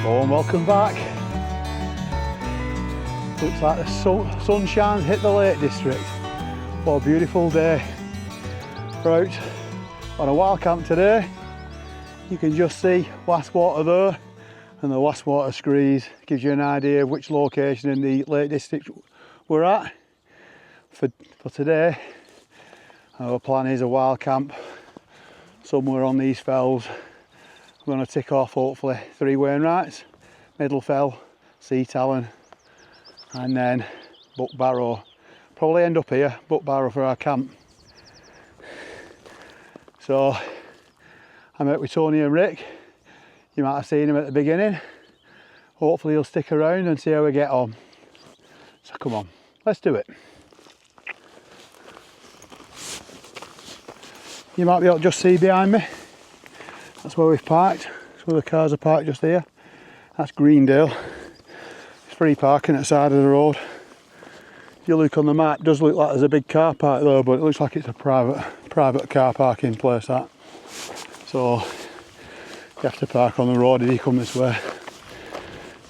Hello and welcome back. Looks like the sunshine's hit the Lake District. What a beautiful day. We're out on a wild camp today. You can just see Wast Water there, and the Wast Water screes gives you an idea of which location in the Lake District we're at. For today, our plan is a wild camp somewhere on these fells. We're going to tick off hopefully 3 Wainwrights, Middle Fell, Seatallan, and then Buckbarrow. Probably end up here, Buckbarrow for our camp. So I'm out with Tony and Rick. You might have seen him at the beginning. Hopefully he'll stick around and see how we get on. So come on, let's do it. You might be able to just see behind me. That's where we've parked. That's where the cars are parked just here. That's Greendale. It's free parking at the side of the road. If you look on the map, it does look like there's a big car park there, but it looks like it's a private car parking place, that. So you have to park on the road if you come this way.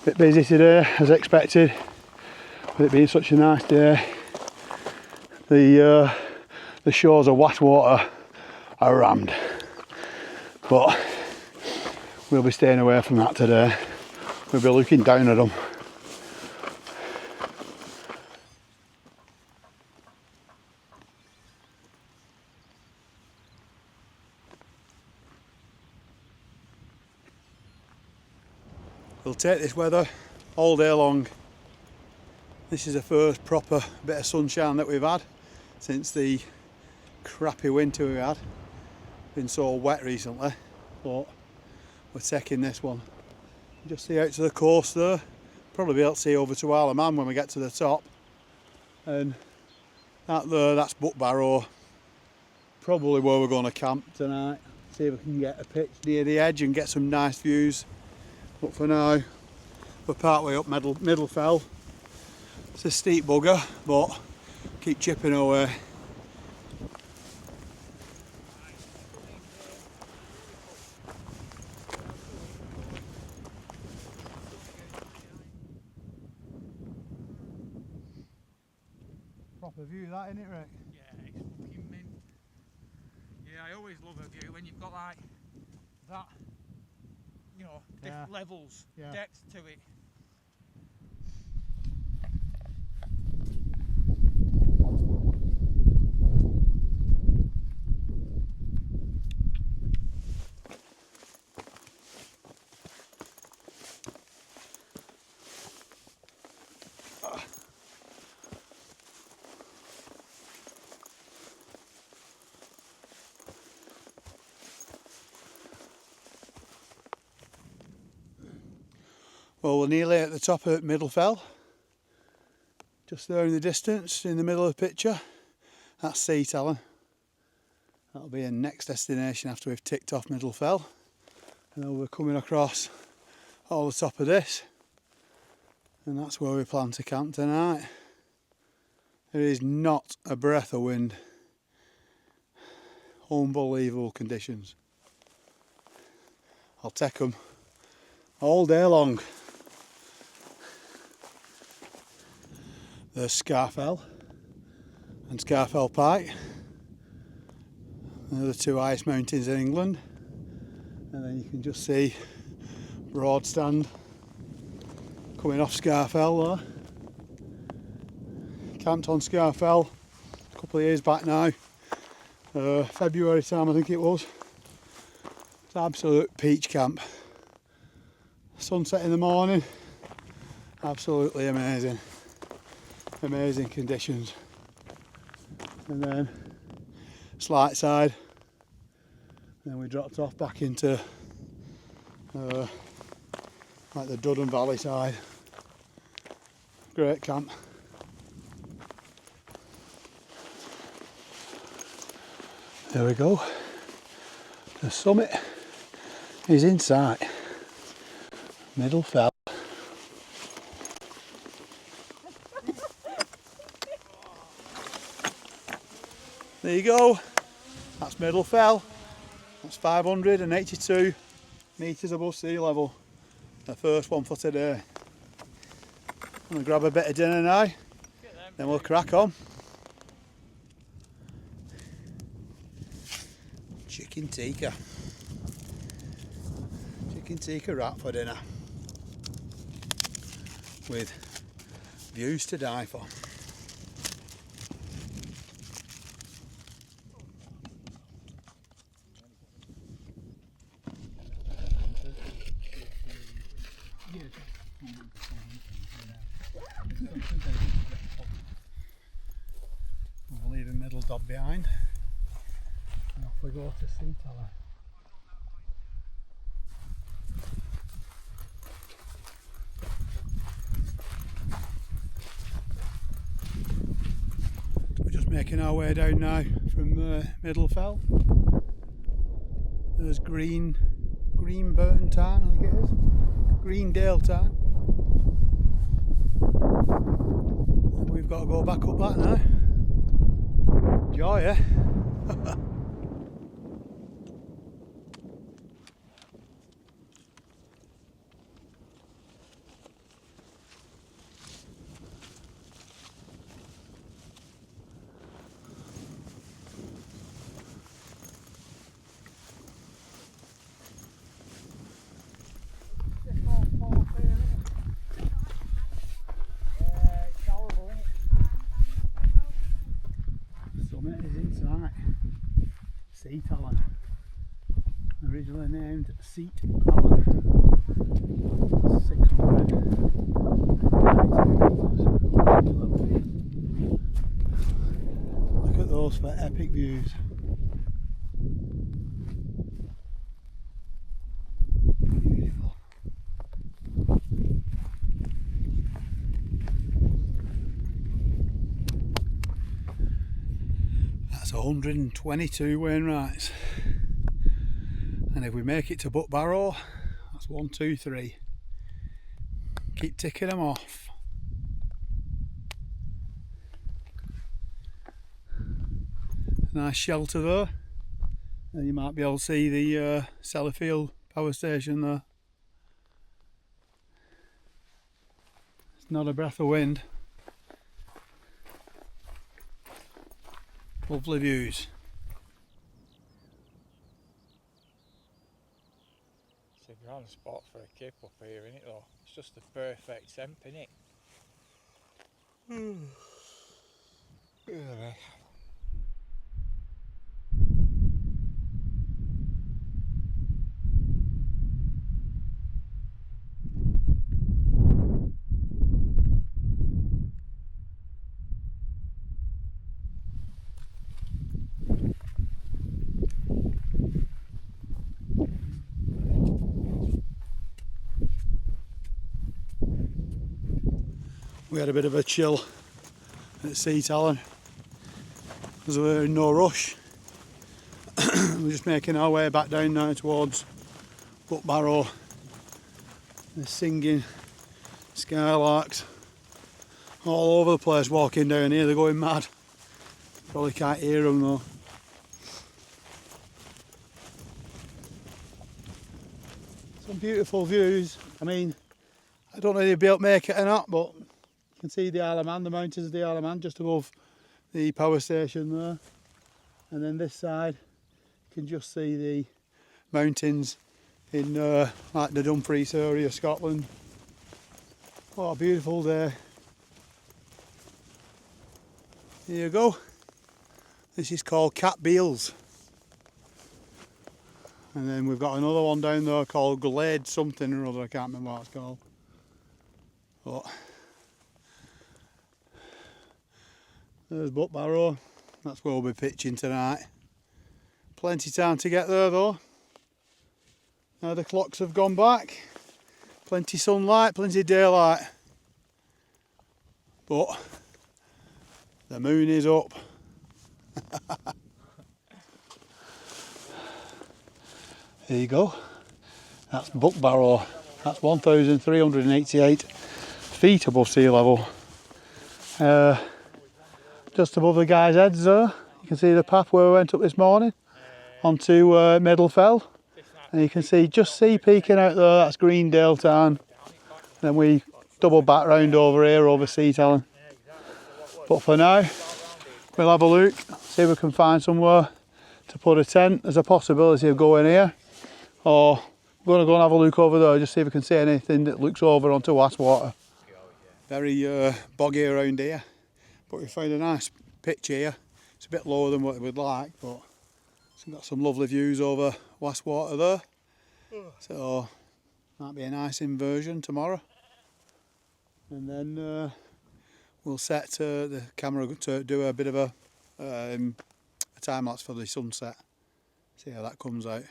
Bit busy today as expected, with it being such a nice day. The shores of Wast Water are rammed, but we'll be staying away from that today. We'll be looking down at them. We'll take this weather all day long. This is the first proper bit of sunshine that we've had since the crappy winter we had. Been so wet recently, but we're taking this one. Just see out to the coast there. Probably be able to see over to Isle of Man when we get to the top. And that there, that's Buckbarrow. Probably where we're going to camp tonight. See if we can get a pitch near the edge and get some nice views. But for now, we're part way up Middle Fell. It's a steep bugger, but keep chipping away. Proper view, that, isn't it, Rick? Yeah, it's fucking mint. Yeah, I always love a view when you've got like that, you know, different levels, depth to it. Well, we're nearly at the top of Middle Fell. Just there in the distance, in the middle of the picture, that's Seatallan. That'll be a next destination after we've ticked off Middle Fell. And then we're coming across all the top of this. And that's where we plan to camp tonight. There is not a breath of wind. Unbelievable conditions. I'll take them all day long. There's Scarfell and Scarfell Pike. They're the 2 highest mountains in England. And then you can just see Broadstand coming off Scarfell there. Camped on Scarfell a couple of years back now. February time I think it was. It's an absolute peach camp. Sunset in the morning, absolutely amazing. Amazing conditions. And then slight side, then we dropped off back into like the Duddon Valley side. Great camp. There we go. The summit is in sight. Middle Fell. There you go. That's Middle Fell. That's 582 metres above sea level. The first one for today. I'm going to grab a bit of dinner now, then we'll crack on. Chicken tikka. Chicken tikka wrap for dinner. With views to die for. We'll leave a middle dog behind and off we go to Seatallan. We're just making our way down now from Middle Fell. There's Greenburn Tarn, I think it is. Greendale Tarn. And we've got to go back up that now. Joy, eh? Summit is inside. Seatallan. Originally named Seatallan. 692 metres. Look at those for epic views. Beautiful. That's 122 Wainwrights. And if we make it to Buckbarrow, that's 1, 2, 3. Keep ticking them off. Nice shelter there. And you might be able to see the Sellafield power station there. It's not a breath of wind. Lovely views. It's a grand spot for a kip up here, isn't it though? It's just the perfect temp, isn't it? Yeah. We had a bit of a chill at Seatallan because we were in no rush. We're just making our way back down now towards Buckbarrow. They're singing skylarks all over the place walking down here, they're going mad. Probably can't hear them though. Some beautiful views. I mean, I don't know if you'll be able to make it or not, but you can see the Isle of Man, the mountains of the Isle of Man just above the power station there. And then this side you can just see the mountains in like the Dumfries area, Scotland. What a beautiful day. Here you go. This is called Cat Beals. And then we've got another one down there called Glade something or other, I can't remember what it's called. But there's Buckbarrow, that's where we'll be pitching tonight. Plenty of time to get there though. Now the clocks have gone back. Plenty of sunlight, plenty of daylight. But the moon is up. There you go. That's Buckbarrow. That's 1,388 feet above sea level. Just above the guys' heads there, you can see the path where we went up this morning onto Middle Fell. And you can see, just see peeking out there, that's Greendale town. Then we double back round over here, over Seatallan. But for now, we'll have a look, see if we can find somewhere to put a tent. There's a possibility of going here, or we're going to go and have a look over there, just see if we can see anything that looks over onto Wast Water. Very boggy around here, but we found a nice pitch here. It's a bit lower than what we'd like, but we've got some lovely views over Wast Water there. So might be a nice inversion tomorrow. And then we'll set the camera to do a bit of a time lapse for the sunset. See how that comes out.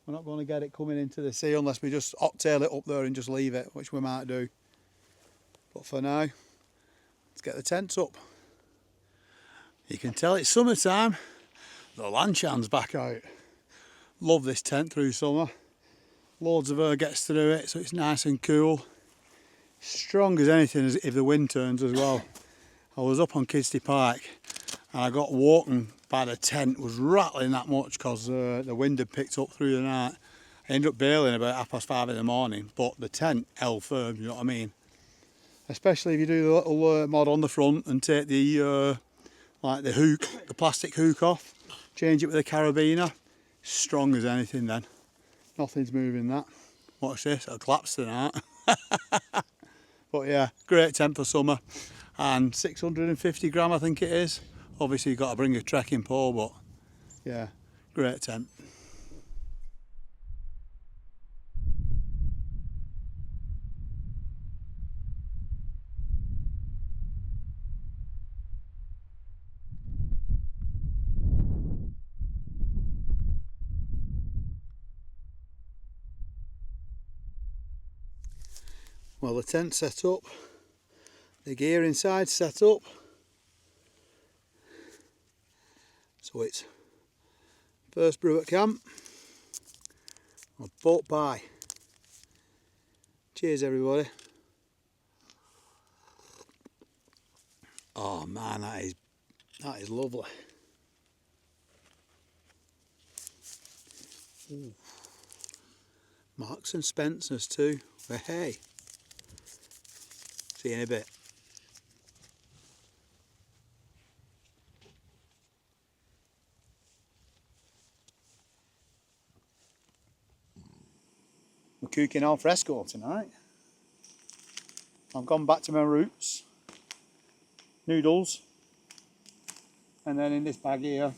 We're not going to get it coming into the sea unless we just hot-tail it up there and just leave it, which we might do. But for now, let's get the tents up. You can tell it's summertime. The Lanshan's back out. Love this tent through summer. Loads of air gets through it, so it's nice and cool. Strong as anything if the wind turns as well. I was up on Kidsty Pike and I got woken by the tent. It was rattling that much because the wind had picked up through the night. I ended up bailing about 5:30 in the morning, but the tent held firm, you know what I mean? Especially if you do the little mod on the front and take the like the hook, the plastic hook off, change it with a carabiner. Strong as anything then. Nothing's moving that. Watch this, it'll collapse tonight. But yeah, great tent for summer. And 650 gram I think it is. Obviously you've got to bring a trekking pole, but yeah, great tent. Well, the tent's set up, the gear inside set up, so it's first brew at camp, or boat pie. Cheers everybody. Oh man, that is lovely. Ooh. Marks and Spencer's too. Well, hey. See you in a bit. We're cooking al fresco tonight. I've gone back to my roots. Noodles. And then in this bag here,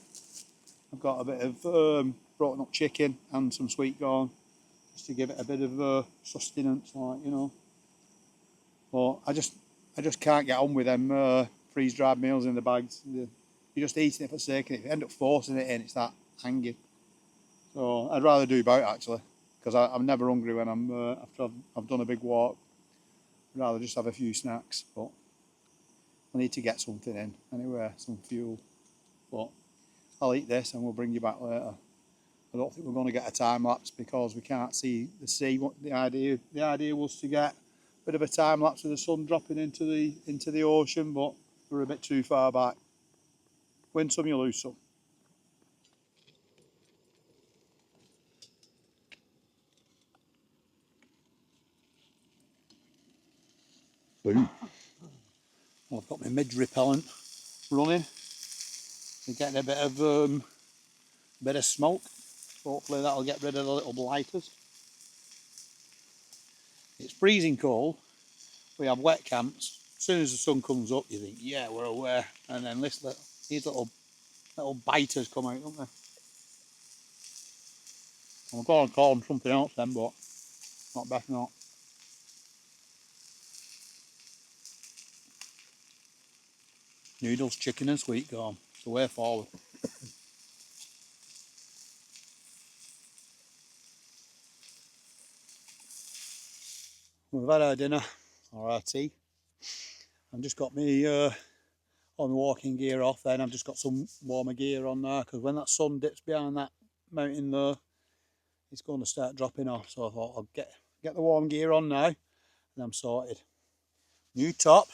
I've got a bit of brought up chicken and some sweet corn, just to give it a bit of sustenance, like, you know. But I just can't get on with them freeze-dried meals in the bags. You're just eating it for the sake of it. If you end up forcing it in, it's that hanging. So I'd rather do both actually, because I'm never hungry when after I've done a big walk. I'd rather just have a few snacks, but I need to get something in anyway, some fuel. But I'll eat this and we'll bring you back later. I don't think we're going to get a time lapse because we can't see the sea. The idea was to get a bit of a time lapse of the sun dropping into the ocean, but we're a bit too far back. Win some, you lose some. Boom. Well, I've got my midge repellent running. We're getting a bit of smoke. Hopefully that'll get rid of the little blighters. It's freezing cold. We have wet camps. As soon as the sun comes up, you think, yeah, we're aware. And then these little biters come out, don't they? I'm going to call them something else then, but not best not. Noodles, chicken and sweet corn. It's the way forward. We've had our dinner, or our tea. I've just got me on my walking gear off then. I've just got some warmer gear on there, because when that sun dips behind that mountain there, it's going to start dropping off. So I thought I'll get the warm gear on now, and I'm sorted. New top.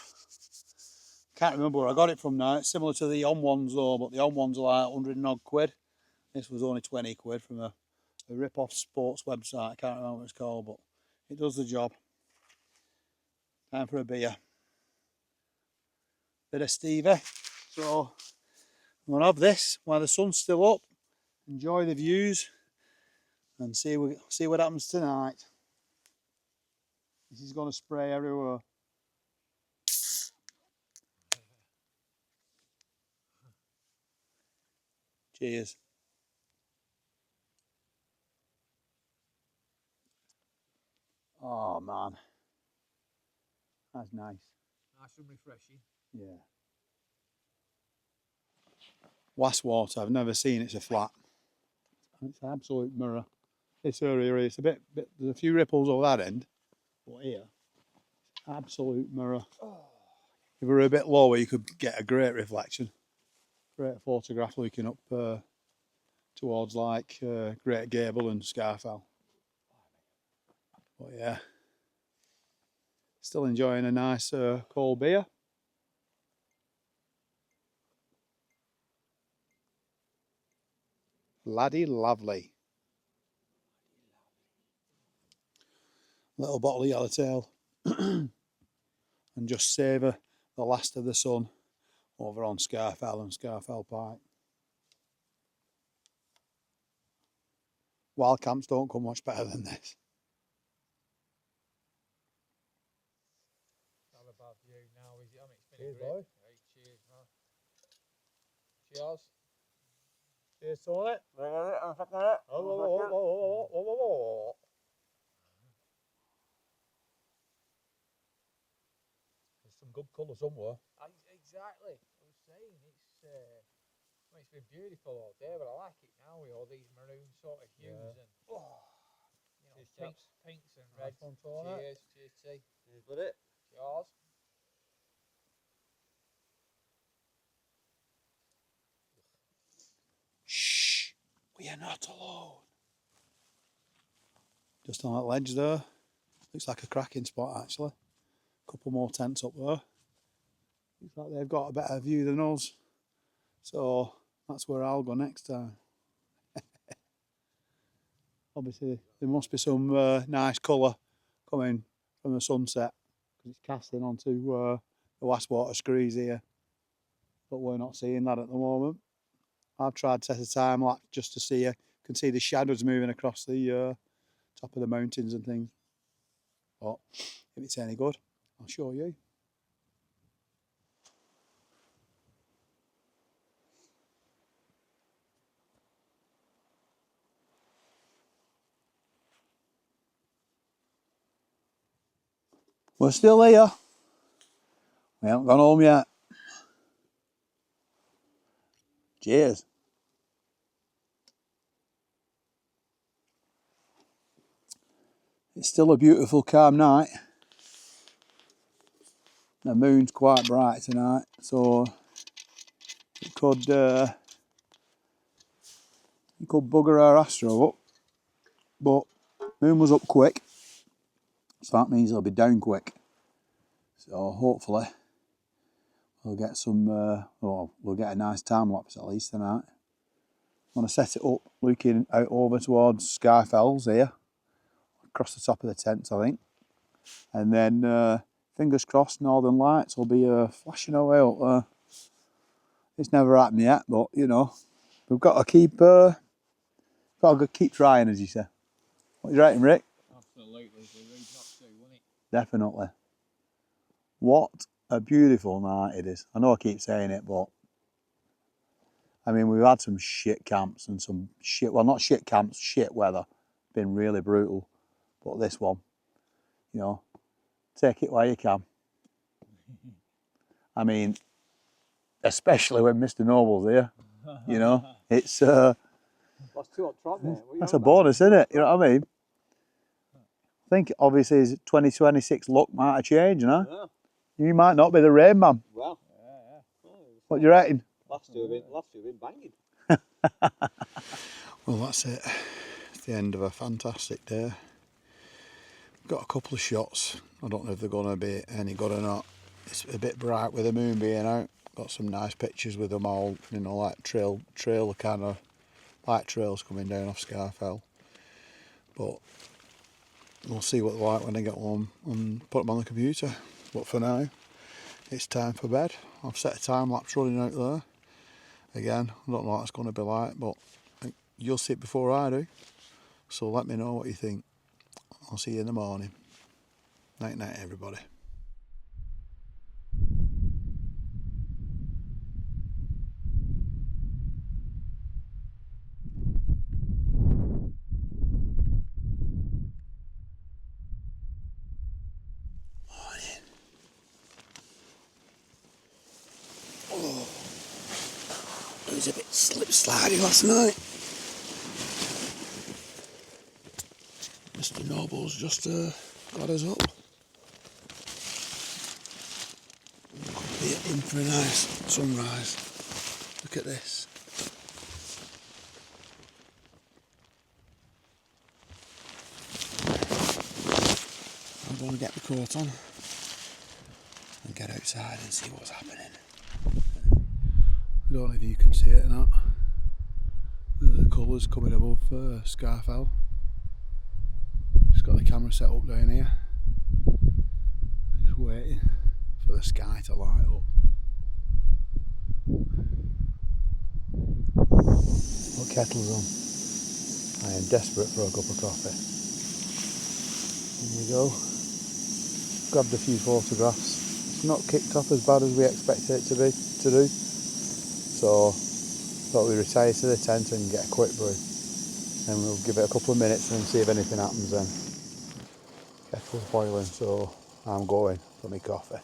Can't remember where I got it from now. It's similar to the on ones though, but the on ones are like 100 and odd quid. This was only 20 quid from a a rip-off sports website. I can't remember what it's called, but it does the job. Time for a beer. Bit of Stevie. So I'm going to have this while the sun's still up. Enjoy the views and see what happens tonight. This is going to spray everywhere. Cheers. Oh man, that's nice. Nice and refreshing. Yeah. Wast Water, I've never seen it so flat. It's an absolute mirror. This area is a bit, there's a few ripples over that end, but here, absolute mirror. If we were a bit lower, you could get a great reflection. Great photograph looking up towards like Great Gable and Scarfell. But yeah, still enjoying a nice cold beer. Laddie lovely. Little bottle of yellowtail and just savour the last of the sun over on Scarfell and Scarfell Pike. Wild camps don't come much better than this. Not a bad view now, is it? I mean, it's been cheers, a great. Right, cheers, man. Cheers. Cheers to it. There's some good colour somewhere. Exactly. I was saying it's been beautiful all day, but I like it now with all these maroon sort of hues and pinks and reds. Cheers, cheers, tea. Cheers, buddy. Cheers. Shh, we are not alone. Just on that ledge there. Looks like a cracking spot actually. A couple more tents up there. Looks like they've got a better view than us. So that's where I'll go next time. Obviously there must be some nice colour coming from the sunset because it's casting onto the Wast Water screes here. But we're not seeing that at the moment. I've tried to set a time lapse just to see you can see the shadows moving across the top of the mountains and things. But if it's any good, I'll show you. We're still here. We haven't gone home yet. Cheers. It's still a beautiful calm night. The moon's quite bright tonight, so it could bugger our astro up. But moon was up quick, so that means it'll be down quick. So hopefully we'll get some, we'll get a nice time lapse at least tonight. I'm going to set it up looking out over towards Skyfells here, across the top of the tents I think. And then fingers crossed Northern Lights will be flashing away up there. It's never happened yet, but you know, we've got to keep trying, as you say. What do you reckon, Rick? Absolutely, it's a read not to, wouldn't it? Definitely. What a beautiful night it is. I know I keep saying it, but I mean, we've had some shit camps and some shit, well, not shit camps, shit weather. Been really brutal. But this one, you know, take it while you can. I mean, especially when Mr. Noble's here, you know, it's That's too hot trot, mate. that's a bonus, isn't it? You know what I mean? I think obviously his 2026 look might have changed, you know? Yeah. You might not be the rain man. Well, What do you reckon? last two have been banging. Well, that's it. It's the end of a fantastic day. Got a couple of shots. I don't know if they're going to be any good or not. It's a bit bright with the moon being out. Got some nice pictures with them all, you know, like trail kind of light trails coming down off Scarfell. but we'll see what they're like when I get home and put them on the computer. But for now, it's time for bed. I've set a time lapse running out there. Again, I don't know what it's going to be like, but you'll see it before I do. So let me know what you think. I'll see you in the morning. Night night, everybody. Morning. Oh, it was a bit slip slidey last night. Mr. Noble's just got us up. We're in for a nice sunrise. Look at this. I'm going to get the coat on and get outside and see what's happening. I don't know if you can see it or not. There's the colours coming above Scarfell. Just got the camera set up down here. I'm just waiting for the sky to light up. What kettle's on? I am desperate for a cup of coffee. There you go. Grabbed a few photographs. It's not kicked off as bad as we expected it to do. So thought we'd retire to the tent and get a quick brew. And we'll give it a couple of minutes and see if anything happens then. Kettle's boiling, so I'm going for my coffee.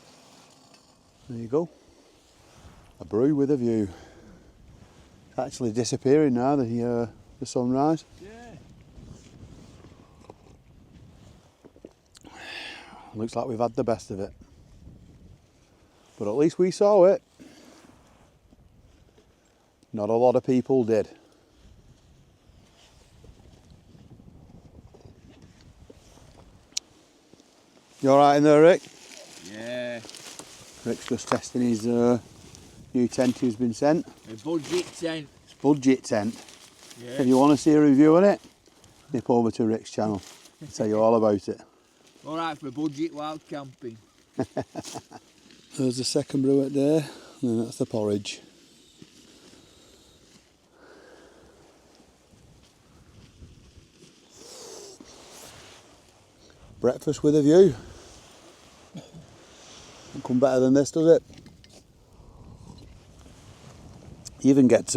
There you go. A brew with a view. It's actually disappearing now, the sunrise. Yeah. Looks like we've had the best of it. But at least we saw it. Not a lot of people did. You alright in there, Rick? Yeah. Rick's just testing his new tent he's been sent. A budget tent. It's a budget tent. Yeah. If you want to see a review on it, nip over to Rick's channel. I'll tell you all about it. Alright for budget wild camping. There's the second brew at there, and then that's the porridge. Breakfast with a view. Don't come better than this, does it? You even get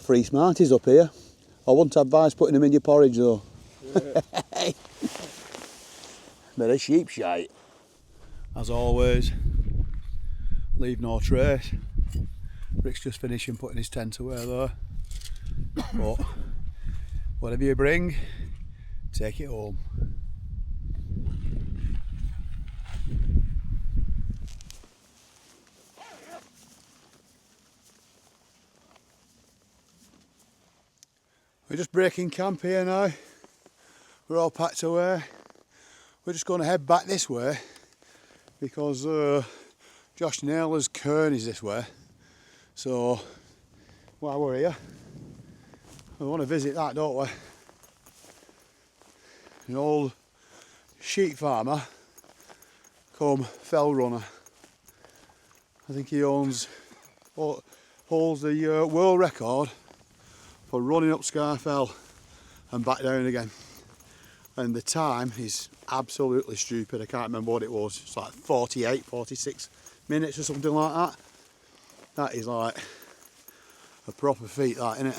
free Smarties up here. I wouldn't advise putting them in your porridge though. Yeah. Bit of sheep shite. As always, leave no trace. Rick's just finishing putting his tent away there. But whatever you bring, take it home. We're just breaking camp here now. We're all packed away. We're just going to head back this way because Josh Naylor's cairn is this way. So while we're here, we want to visit that, don't we? An old sheep farmer come fell runner. I think he holds the world record for running up Scarfell and back down again. And the time is absolutely stupid. I can't remember what it was. It's like 48, 46 minutes or something like that. That is like a proper feat, that, isn't it?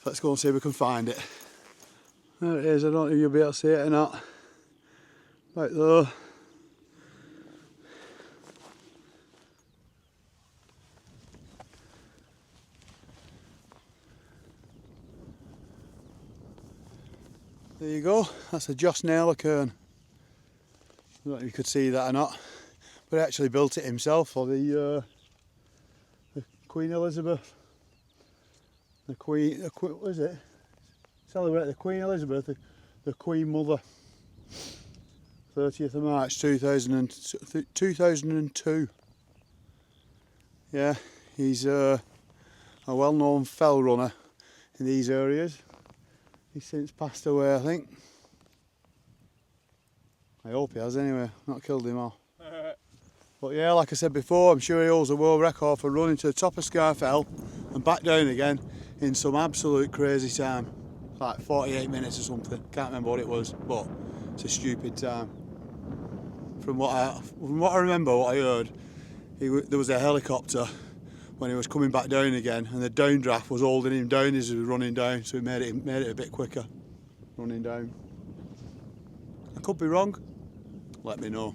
Let's go and see if we can find it. There it is. I don't know if you'll be able to see it or not. Right there. There you go, that's a Josh Naylor cairn. I don't know if you could see that or not, but he actually built it himself for the Queen Elizabeth. What is it? Celebrate the Queen Elizabeth, the Queen Mother. 30th of March 2002. Yeah, he's a well-known fell runner in these areas. He's since passed away, I think. I hope he has anyway, not killed him off. But yeah, like I said before, I'm sure he holds the world record for running to the top of Scarfell and back down again in some absolute crazy time. Like 48 minutes or something, can't remember what it was, but it's a stupid time. From what I remember, what I heard, there was a helicopter when he was coming back down again, and the downdraft was holding him down as he was running down, so it made it a bit quicker running down. I could be wrong, let me know.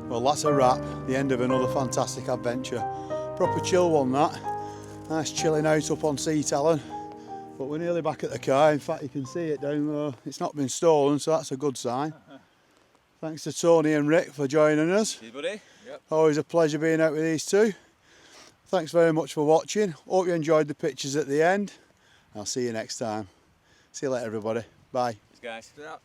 Well, that's a wrap, the end of another fantastic adventure. Proper chill one that. Nice chilling out up on Seatallan. But we're nearly back at the car. In fact, you can see it down there. It's not been stolen, so that's a good sign. Thanks to Tony and Rick for joining us. Cheers, buddy. Yep. Always a pleasure being out with these two. Thanks very much for watching. Hope you enjoyed the pictures at the end. I'll see you next time. See you later, everybody. Bye. Thanks, guys. Yeah.